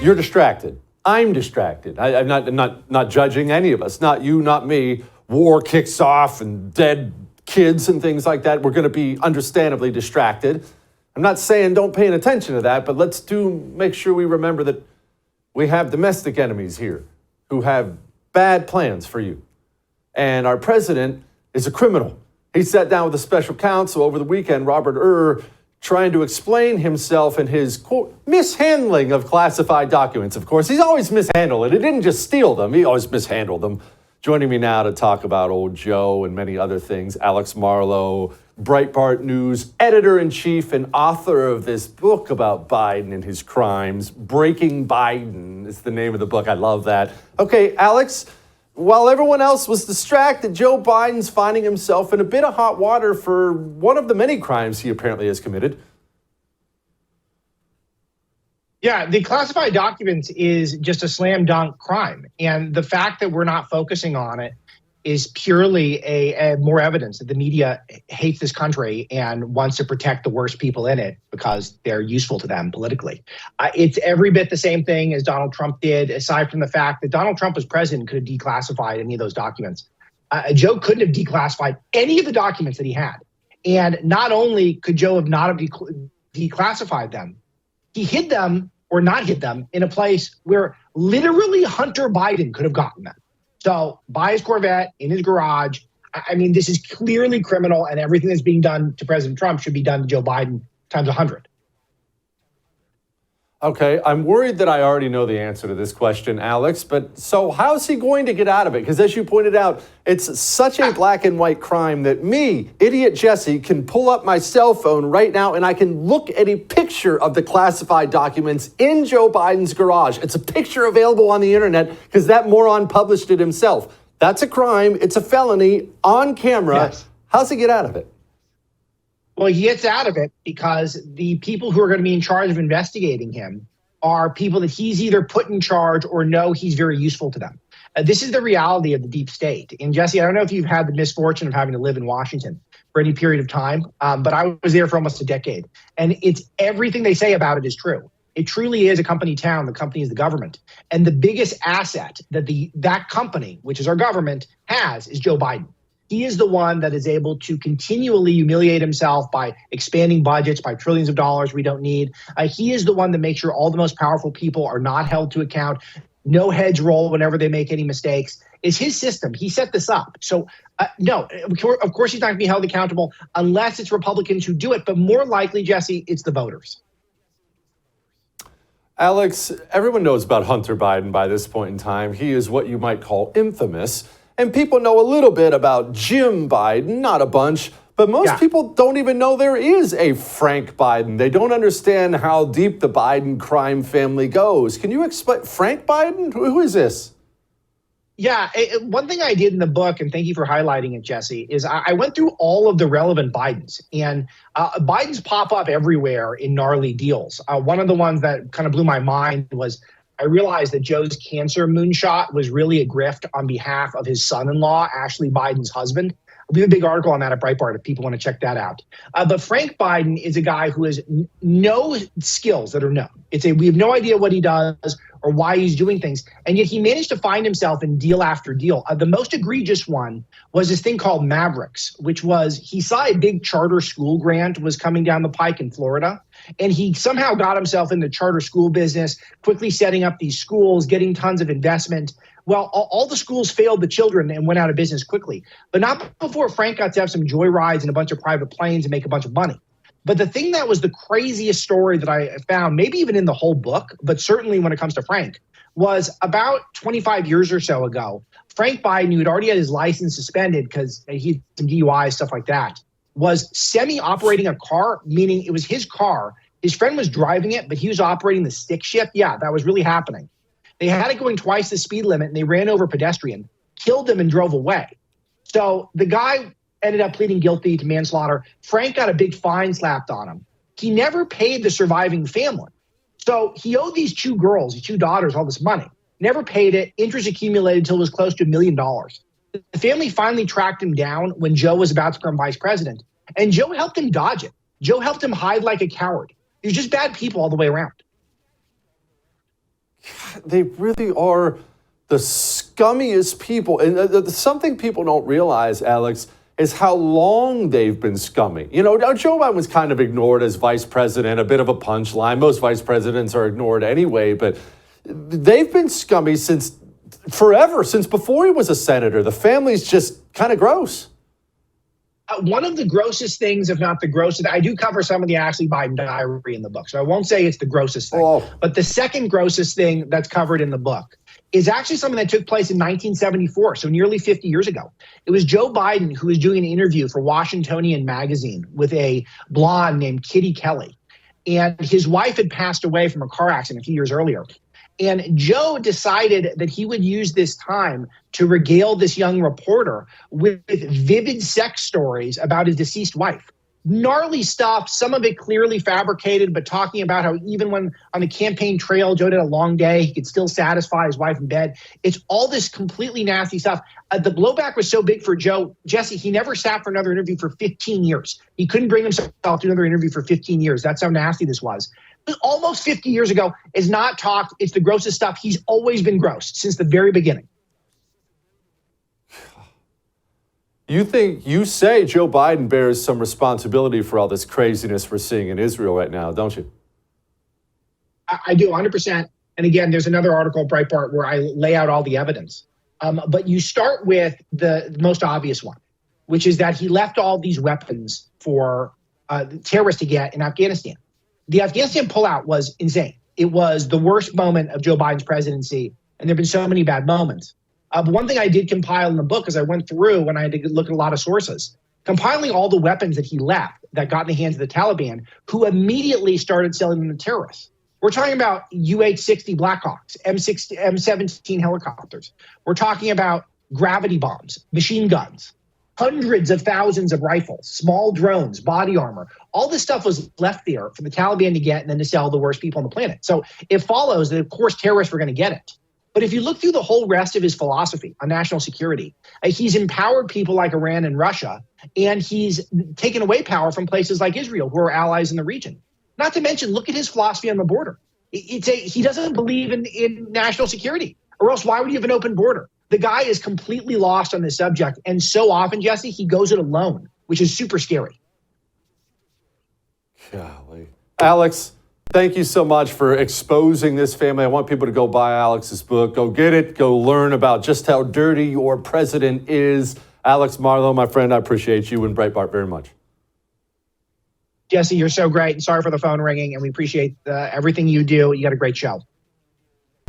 You're distracted. I'm distracted. I'm not judging any of us. Not you, not me. War kicks off and dead kids and things like that. We're going to be understandably distracted. I'm not saying don't pay attention to that, but let's make sure we remember that we have domestic enemies here who have bad plans for you. And our president is a criminal. He sat down with a special counsel over the weekend, Robert trying to explain himself and his, quote, mishandling of classified documents. Of course, he's always mishandled it. He didn't just steal them. He always mishandled them. Joining me now to talk about old Joe and many other things, Alex Marlow, Breitbart News editor-in-chief and author of this book about Biden and his crimes. Breaking Biden is the name of the book. I love that. Okay, Alex, while everyone else was distracted, Joe Biden's finding himself in a bit of hot water for one of the many crimes he apparently has committed. Yeah, the classified documents is just a slam dunk crime. And the fact that we're not focusing on it is purely a more evidence that the media hates this country and wants to protect the worst people in it because they're useful to them politically. It's every bit the same thing as Donald Trump did, aside from the fact that Donald Trump was president, could have declassified any of those documents. Joe couldn't have declassified any of the documents that he had. And not only could Joe have not have declassified them, he hid them or not hid them in a place where literally Hunter Biden could have gotten them. So by his Corvette, in his garage. I mean, this is clearly criminal, and everything that's being done to President Trump should be done to Joe Biden times 100. Okay, I'm worried that I already know the answer to this question, Alex, but so how's he going to get out of it? Because as you pointed out, it's such a black and white crime that me, idiot Jesse, can pull up my cell phone right now and I can look at a picture of the classified documents in Joe Biden's garage. It's a picture available on the internet because that moron published it himself. That's a crime. It's a felony on camera. Yes. How's he get out of it? Well, he gets out of it because the people who are going to be in charge of investigating him are people that he's either put in charge or know he's very useful to them. This is the reality of the deep state. And Jesse, I don't know if you've had the misfortune of having to live in Washington for any period of time, but I was there for almost a decade. And it's everything they say about it is true. It truly is a company town. The company is the government. And the biggest asset that that company, which is our government, has is Joe Biden. He is the one that is able to continually humiliate himself by expanding budgets by trillions of dollars we don't need. He is the one that makes sure all the most powerful people are not held to account. No heads roll whenever they make any mistakes. It's his system. He set this up. So, no, of course he's not going to be held accountable unless it's Republicans who do it. But more likely, Jesse, it's the voters. Alex, everyone knows about Hunter Biden by this point in time. He is what you might call infamous. And people know a little bit about Jim Biden, not a bunch, but most people don't even know there is a Frank Biden. They don't understand how deep the Biden crime family goes. Can you explain Frank Biden? Who is this? Yeah, one thing I did in the book, and thank you for highlighting it, Jesse, is I went through all of the relevant Bidens. And Bidens pop up everywhere in gnarly deals. One of the ones that kind of blew my mind was I realized that Joe's cancer moonshot was really a grift on behalf of his son-in-law, Ashley Biden's husband. We have a big article on that at Breitbart if people want to check that out. But Frank Biden is a guy who has no skills that are known. We have no idea what he does or why he's doing things. And yet he managed to find himself in deal after deal. The most egregious one was this thing called Mavericks, which was he saw a big charter school grant was coming down the pike in Florida. And he somehow got himself in the charter school business, quickly setting up these schools, getting tons of investment. Well, all the schools failed the children and went out of business quickly. But not before Frank got to have some joyrides and a bunch of private planes and make a bunch of money. But the thing that was the craziest story that I found, maybe even in the whole book, but certainly when it comes to Frank, was about 25 years or so ago, Frank Biden, who had already had his license suspended because he had some DUI, stuff like that, was semi-operating a car, meaning it was his car. His friend was driving it, but he was operating the stick shift. Yeah, that was really happening. They had it going twice the speed limit, and they ran over a pedestrian, killed him, and drove away. So the guy ended up pleading guilty to manslaughter. Frank got a big fine slapped on him. He never paid the surviving family. So he owed these two girls, his two daughters, all this money. Never paid it. Interest accumulated until it was close to $1 million. The family finally tracked him down when Joe was about to become vice president. And Joe helped him dodge it. Joe helped him hide like a coward. He was just bad people all the way around. they really are the scummiest people. And something people don't realize, Alex, is how long they've been scummy. You know, Joe Biden was kind of ignored as vice president, a bit of a punchline. Most vice presidents are ignored anyway, but they've been scummy since forever, since before he was a senator. The family's just kind of gross. One of the grossest things, if not the grossest, I do cover some of the Ashley Biden diary in the book, so I won't say it's the grossest thing. But the second grossest thing that's covered in the book is actually something that took place in 1974, so nearly 50 years ago. It was Joe Biden who was doing an interview for Washingtonian magazine with a blonde named Kitty Kelly. And his wife had passed away from a car accident a few years earlier. And Joe decided that he would use this time to regale this young reporter with vivid sex stories about his deceased wife. Gnarly stuff, some of it clearly fabricated, but talking about how even when on the campaign trail, Joe did a long day, he could still satisfy his wife in bed. It's all this completely nasty stuff. The blowback was so big for Joe, Jesse, he never sat for another interview for 15 years. He couldn't bring himself to another interview for 15 years. That's how nasty this was. Almost 50 years ago is not talked. It's the grossest stuff. He's always been gross since the very beginning. You say Joe Biden bears some responsibility for all this craziness we're seeing in Israel right now, don't you? I do, 100%. And again, there's another article at Breitbart where I lay out all the evidence. But you start with the most obvious one, which is that he left all these weapons for terrorists to get in Afghanistan. The Afghanistan pullout was insane. It was the worst moment of Joe Biden's presidency, and there have been so many bad moments. But one thing I did compile in the book as I went through when I had to look at a lot of sources, compiling all the weapons that he left that got in the hands of the Taliban, who immediately started selling them to terrorists. We're talking about UH-60 Blackhawks, M17 helicopters. We're talking about gravity bombs, machine guns, hundreds of thousands of rifles, small drones, body armor. All this stuff was left there for the Taliban to get and then to sell the worst people on the planet. So it follows that, of course, terrorists were going to get it. But if you look through the whole rest of his philosophy on national security, he's empowered people like Iran and Russia, and he's taken away power from places like Israel, who are allies in the region. Not to mention, look at his philosophy on the border. He doesn't believe in national security, or else why would you have an open border? The guy is completely lost on this subject. And so often, Jesse, he goes it alone, which is super scary. Golly. Alex, thank you so much for exposing this family. I want people to go buy Alex's book. Go get it. Go learn about just how dirty your president is. Alex Marlow, my friend, I appreciate you and Breitbart very much. Jesse, you're so great. And sorry for the phone ringing. And we appreciate everything you do. You got a great show.